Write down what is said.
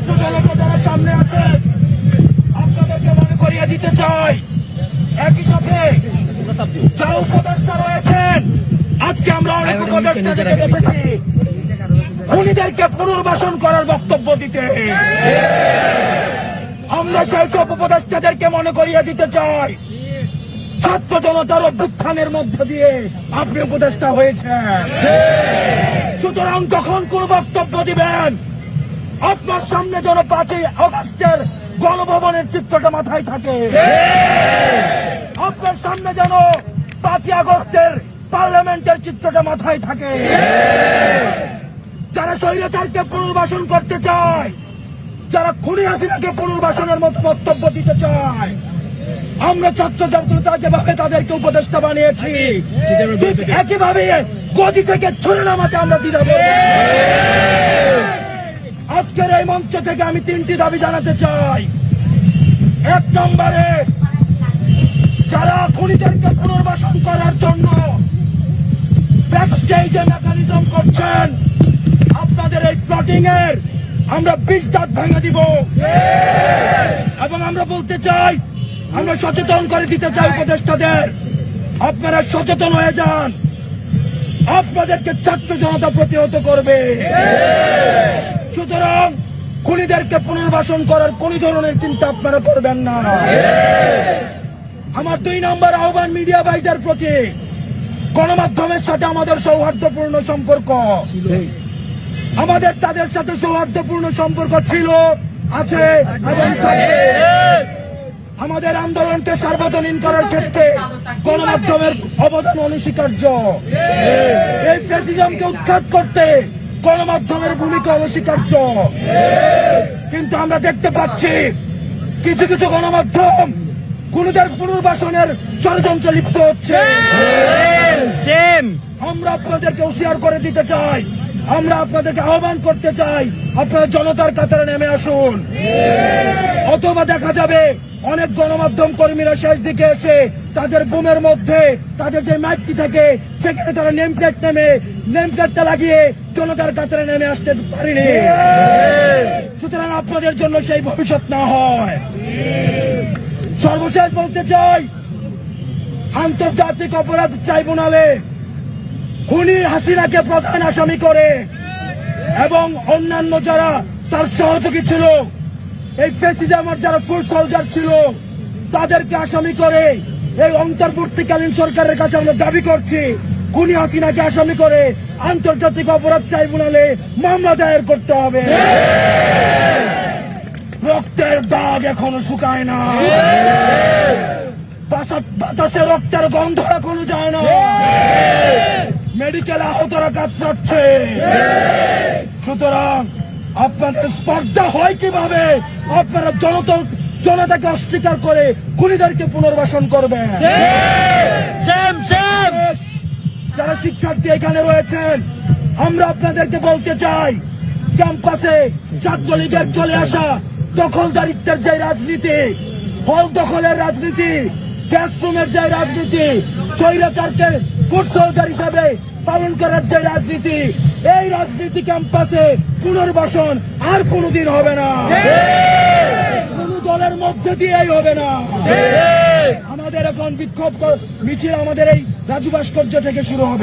ছাত্র জনতা যারা সামনে আছে আপনাদেরকে মনে করিয়ে দিতে চাই, একই সাথে যারা উপদেষ্টা রয়েছেন, আজকে আমরা অনেক উপদেষ্টাদেরকে দেখেছি খুনিদেরকে পুনর্বাসন করার বক্তব্য দিতে। আমরা সেই সব উপদেষ্টাদেরকে মনে করিয়ে দিতে চাই, ছাত্র জনতার অভ্যুত্থানের মধ্য দিয়ে আপনি উপদেষ্টা হয়েছেন। সুতরাং যখন কোন বক্তব্য দিবেন, আপনার সামনে যেন 5ই আগস্টের গণভবনের চিত্রটা মাথায় থাকে, আপনার সামনে যেন 5ই আগস্টের পার্লামেন্টের চিত্রটা মাথায় থাকে। যারা স্বৈরাচারকে পুনর্বাসন করতে চায়, যারা খুনি হাসিনাকে পুনর্বাসনের মতো বক্তব্য দিতে চায়, আমরা ছাত্র জনতা যেভাবে তাদেরকে উপদেষ্টা বানিয়েছি, একইভাবে গদি থেকে ছুড়ে নামাতে আমরা দ্বিধা করব না। আজকের এই মঞ্চ থেকে আমি 3টি দাবি জানাতে চাই। 1 নম্বরে, যারা খুনিদেরকে পুনর্বাসন করার জন্য ব্যাকস্টেজে মেকানিজম করছেন, আপনাদের এই প্লটিং এর আমরা 20 দাঁত ভেঙে দিব। এবং আমরা বলতে চাই, আমরা সচেতন করে দিতে চাই উপদেষ্টাদের, আপনারা সচেতন হয়ে যান, আপনাদেরকে ছাত্র জনতা প্রতিহত করবে। সুতরাং খুনিদেরকে পুনর্বাসন করার কোন ধরনের চিন্তা আপনারা করবেন না। আমার 2 নম্বর আহ্বান মিডিয়া ভাইদের প্রতি, গণমাধ্যমের সাথে আমাদের সৌহার্দ্যপূর্ণ সম্পর্ক, আমাদের তাদের সাথে সৌহার্দ্যপূর্ণ সম্পর্ক ছিল, আছে এবং থাকবে। আমাদের আন্দোলনকে সার্বজনীন করার ক্ষেত্রে গণমাধ্যমের অবদান অনস্বীকার্য। এই ফ্যাসিজমকে উৎখাত করতে গণমাধ্যমের ভূমিকা অনস্বীকার্য। কিন্তু আমরা দেখতে পাচ্ছি কিছু কিছু গণমাধ্যম খুনিদের পুনর্বাসনের ষড়যন্ত্রে লিপ্ত হচ্ছে। আমরা আপনাদেরকে হুঁশিয়ার করে দিতে চাই, আমরা আপনাদেরকে আহ্বান করতে চাই, আপনারা জনতার কাতারে নেমে আসুন। অথবা দেখা যাবে অনেক গণমাধ্যম কর্মীরা শেষ দিকে এসে তাদের বুমের মধ্যে তাদের যে মাইকটি থাকে সেখানে তারা নেম প্লেটটা লাগিয়ে জনতার কাতারে নেমে আসতে পারেনি। সুতরাং আপনাদের জন্য সেই ভবিষ্যৎ না হয়। সর্বশেষ বলতে চাই, আন্তর্জাতিক অপরাধ ট্রাইব্যুনালে খুনি হাসিনাকে প্রধান আসামি করে এবং অন্যান্য যারা তার সহযোগী ছিল, এই ফ্যাসিজমের যারা ফুল সোলজার ছিল, তাদেরকে আসামি করে এই অন্তর্বর্তীকালীন সরকারের কাছে আমরা দাবি করছি, খুনি হাসিনাকে আসামি করে আন্তর্জাতিক অপরাধ ট্রাইব্যুনালে মামলা দায়ের করতে হবে। রক্তের দাগ এখনো শুকায় না, বাতাসে রক্তের গন্ধ এখনো যায় না, মেডিকেল আহতরা কাতরাচ্ছে। সুতরাং আপনাদের স্পর্ধা হয় কিভাবে আপনারা জনতাকে অস্বীকার করে খুনিদেরকে পুনর্বাসন করবেন? যারা শিক্ষার্থী এখানে রয়েছেন, আমরা আপনাদেরকে বলতে চাই, ক্যাম্পাসে ছাত্রলীগের চলে আসা দখলদারিত্বের যে রাজনীতি, হল দখলের রাজনীতি, ক্লাসরুমের যে রাজনীতি, স্বৈরাচারকে ফুট সোলজার হিসাবে পালন করার যে রাজনীতি, এই রাজনীতি ক্যাম্পাসে পুনর্বাসন আর কোনদিন হবে না, কোন দলের মধ্যে দিয়েই হবে না। আমাদের এখন বিক্ষোভ মিছিল আমাদের এই রাজু ভাস্কর্য থেকে শুরু হবে।